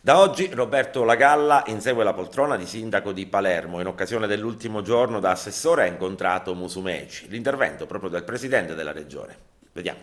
Da oggi Roberto Lagalla insegue la poltrona di sindaco di Palermo. In occasione dell'ultimo giorno da assessore ha incontrato Musumeci. L'intervento proprio del presidente della regione. Vediamo.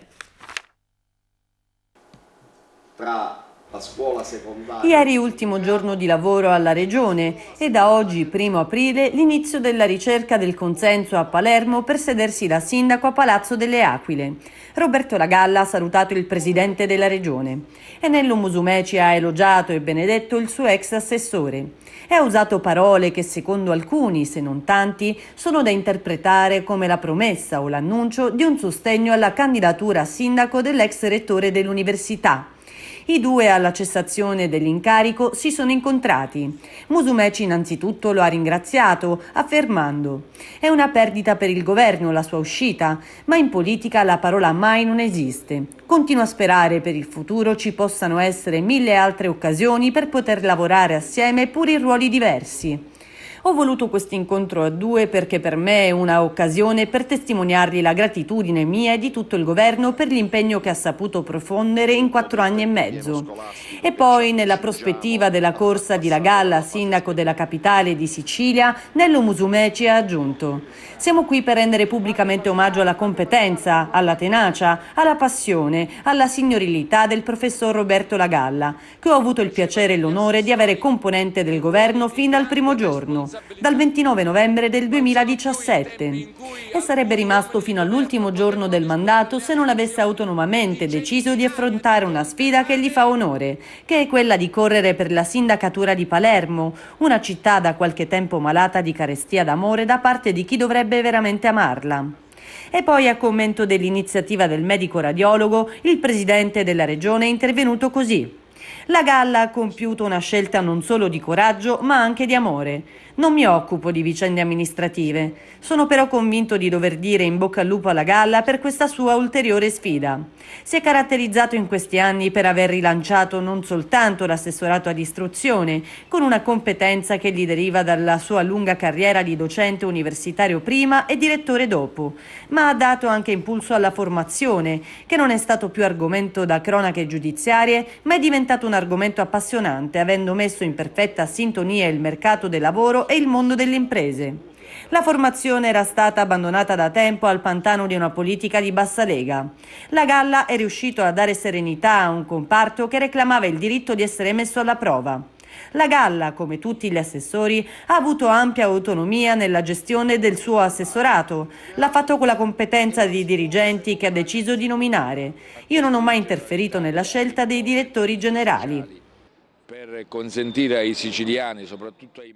Tra la scuola secondaria... Ieri ultimo giorno di lavoro alla Regione e da oggi, 1° aprile, l'inizio della ricerca del consenso a Palermo per sedersi da sindaco a Palazzo delle Aquile. Roberto Lagalla ha salutato il presidente della Regione e Nello Musumeci ha elogiato e benedetto il suo ex assessore e ha usato parole che secondo alcuni, se non tanti, sono da interpretare come la promessa o l'annuncio di un sostegno alla candidatura a sindaco dell'ex rettore dell'università. I due alla cessazione dell'incarico si sono incontrati. Musumeci innanzitutto lo ha ringraziato, affermando: «È una perdita per il governo la sua uscita, ma in politica la parola mai non esiste. Continuo a sperare per il futuro ci possano essere 1000 altre occasioni per poter lavorare assieme pur in ruoli diversi». Ho voluto questo incontro a due perché per me è una occasione per testimoniargli la gratitudine mia e di tutto il governo per l'impegno che ha saputo profondere in 4 anni e mezzo. E poi, nella prospettiva della corsa di Lagalla, sindaco della capitale di Sicilia, Nello Musumeci ha aggiunto: «Siamo qui per rendere pubblicamente omaggio alla competenza, alla tenacia, alla passione, alla signorilità del professor Roberto Lagalla, che ho avuto il piacere e l'onore di avere componente del governo fin dal primo giorno, dal 29 novembre del 2017, e sarebbe rimasto fino all'ultimo giorno del mandato se non avesse autonomamente deciso di affrontare una sfida che gli fa onore, che è quella di correre per la sindacatura di Palermo, una città da qualche tempo malata di carestia d'amore da parte di chi dovrebbe veramente amarla». E poi, a commento dell'iniziativa del medico radiologo, il presidente della regione è intervenuto così: «Lagalla ha compiuto una scelta non solo di coraggio, ma anche di amore. Non mi occupo di vicende amministrative. Sono però convinto di dover dire in bocca al lupo a Lagalla per questa sua ulteriore sfida. Si è caratterizzato in questi anni per aver rilanciato non soltanto l'assessorato ad istruzione, con una competenza che gli deriva dalla sua lunga carriera di docente universitario prima e direttore dopo, ma ha dato anche impulso alla formazione, che non è stato più argomento da cronache giudiziarie, ma è diventato un argomento appassionante, avendo messo in perfetta sintonia il mercato del lavoro e il mondo delle imprese. La formazione era stata abbandonata da tempo al pantano di una politica di bassa lega. Lagalla è riuscito a dare serenità a un comparto che reclamava il diritto di essere messo alla prova. Lagalla, come tutti gli assessori, ha avuto ampia autonomia nella gestione del suo assessorato. L'ha fatto con la competenza di dirigenti che ha deciso di nominare. Io non ho mai interferito nella scelta dei direttori generali. Per consentire ai siciliani, soprattutto ai